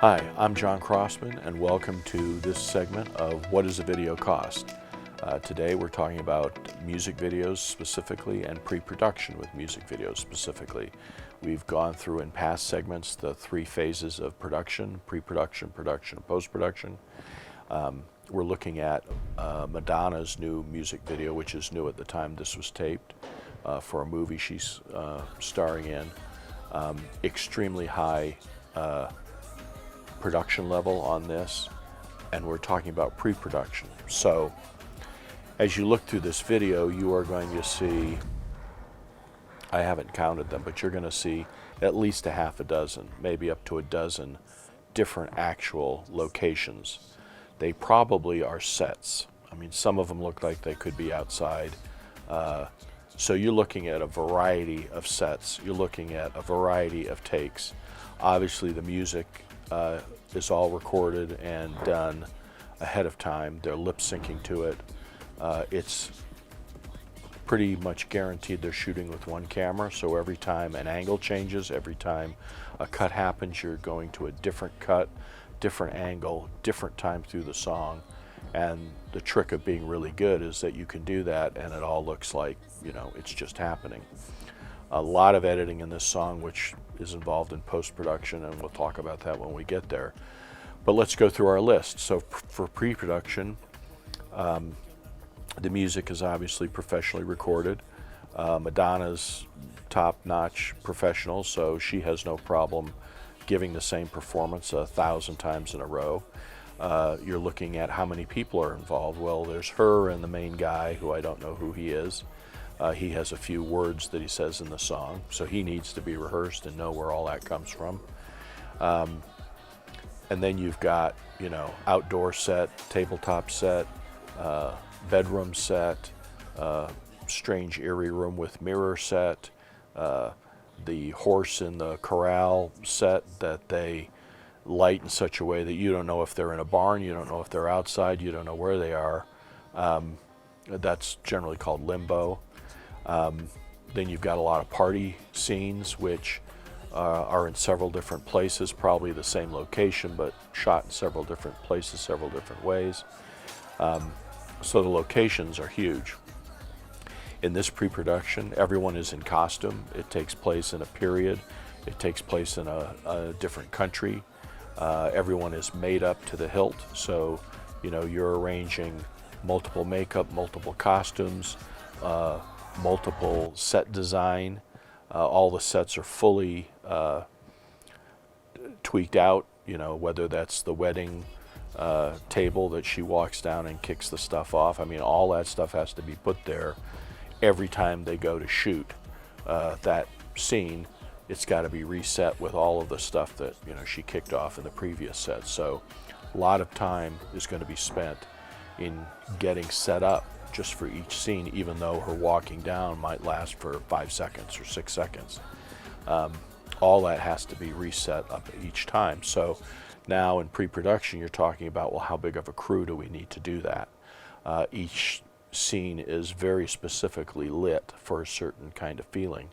Hi, I'm John Crossman, and welcome to this segment of What Does a Video Cost? Today we're talking about music videos specifically and pre-production with music videos specifically. We've gone through in past segments the three phases of production: pre-production, production, and post-production. We're looking at Madonna's new music video, which is new at the time this was taped, for a movie she's starring in. Extremely high production level on this, and we're talking about pre-production. So as you look through this video, you are going to see, I haven't counted them, but you're going to see at least a half a dozen, maybe up to a dozen different actual locations. They probably are sets. I mean, some of them look like they could be outside. So you're looking at a variety of sets. You're looking at a variety of takes. Obviously the music is all recorded and done ahead of time. They're lip syncing to it. It's pretty much guaranteed they're shooting with one camera, so every time an angle changes, every time a cut happens, you're going to a different cut, different angle, different time through the song. And the trick of being really good is that you can do that and it all looks like, you know, it's just happening. A lot of editing in this song, which is involved in post-production, and we'll talk about that when we get there. But let's go through our list. So for pre-production, the music is obviously professionally recorded. Madonna's top-notch professional, so she has no problem giving the same performance 1,000 times in a row. You're looking at how many people are involved. Well, there's her and the main guy, who I don't know who he is. He has a few words that he says in the song, so he needs to be rehearsed and know where all that comes from. And then you've got, you know, outdoor set, tabletop set, bedroom set, strange eerie room with mirror set, the horse in the corral set that they light in such a way that you don't know if they're in a barn, you don't know if they're outside, you don't know where they are. That's generally called limbo. Then you've got a lot of party scenes, which are in several different places, probably the same location, but shot in several different places, several different ways. So the locations are huge. In this pre-production, everyone is in costume. It takes place in a period. It takes place in a different country. Everyone is made up to the hilt. So, you know, you're arranging multiple makeup, multiple costumes, multiple set design. All the sets are fully tweaked out, you know, whether that's the wedding table that she walks down and kicks the stuff off. I mean, all that stuff has to be put there every time they go to shoot that scene. It's got to be reset with all of the stuff that, you know, she kicked off in the previous set. So a lot of time is going to be spent in getting set up just for each scene, even though her walking down might last for 5 seconds or 6 seconds. All that has to be reset up each time. So now in pre-production, you're talking about, well, how big of a crew do we need to do that? Each scene is very specifically lit for a certain kind of feeling.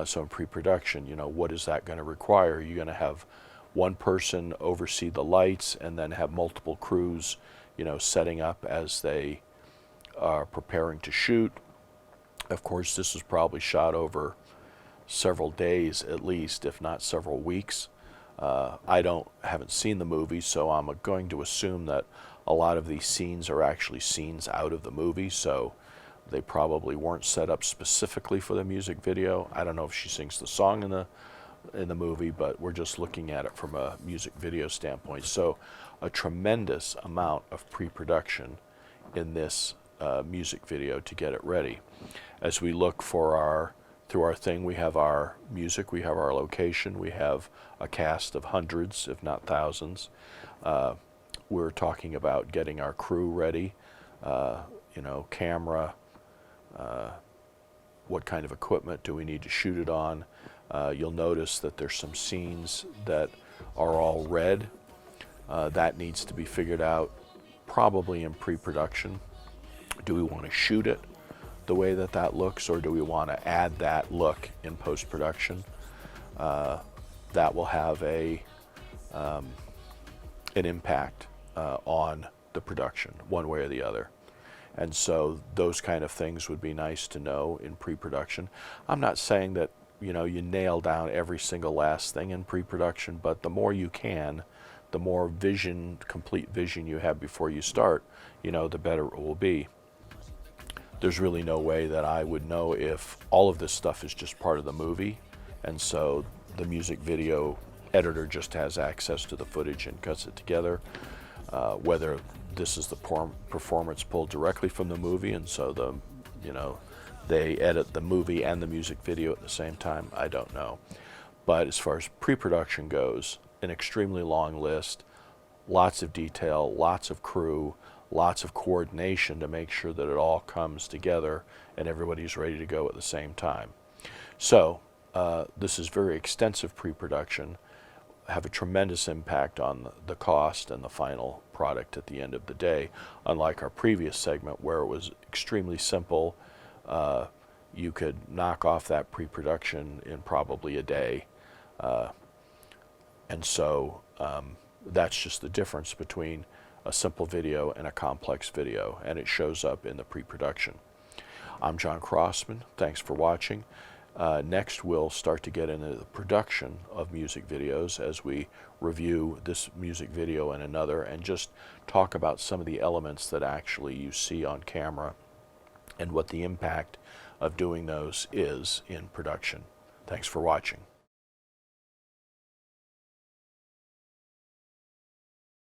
So in pre-production, you know, what is that going to require? You're going to have one person oversee the lights and then have multiple crews, you know, setting up as they are preparing to shoot. Of course, this is probably shot over several days at least, if not several weeks. I haven't seen the movie, so I'm going to assume that a lot of these scenes are actually scenes out of the movie, so they probably weren't set up specifically for the music video. I don't know if she sings the song in the movie, but we're just looking at it from a music video standpoint. So a tremendous amount of pre-production in this music video to get it ready. As we look for through our thing, we have our music, we have our location, we have a cast of hundreds, if not thousands. We're talking about getting our crew ready, you know, camera, what kind of equipment do we need to shoot it on. You'll notice that there's some scenes that are all red. That needs to be figured out probably in pre-production. Do we want to shoot it the way that looks, or do we want to add that look in post-production? That will have a an impact on the production, one way or the other. And so those kind of things would be nice to know in pre-production. I'm not saying that, you know, you nail down every single last thing in pre-production, but the more you can, the more vision, complete vision you have before you start, you know, the better it will be. There's really no way that I would know if all of this stuff is just part of the movie, and so the music video editor just has access to the footage and cuts it together. Whether this is the performance pulled directly from the movie, and so the, you know, they edit the movie and the music video at the same time, I don't know. But as far as pre-production goes, an extremely long list, lots of detail, lots of crew, lots of coordination to make sure that it all comes together and everybody's ready to go at the same time. So this is very extensive pre-production, have a tremendous impact on the cost and the final product at the end of the day, unlike our previous segment where it was extremely simple. You could knock off that pre-production in probably a day. And so that's just the difference between a simple video and a complex video, and it shows up in the pre-production. I'm John Crossman. Thanks for watching. Next, we'll start to get into the production of music videos as we review this music video and another, and just talk about some of the elements that actually you see on camera and what the impact of doing those is in production. Thanks for watching.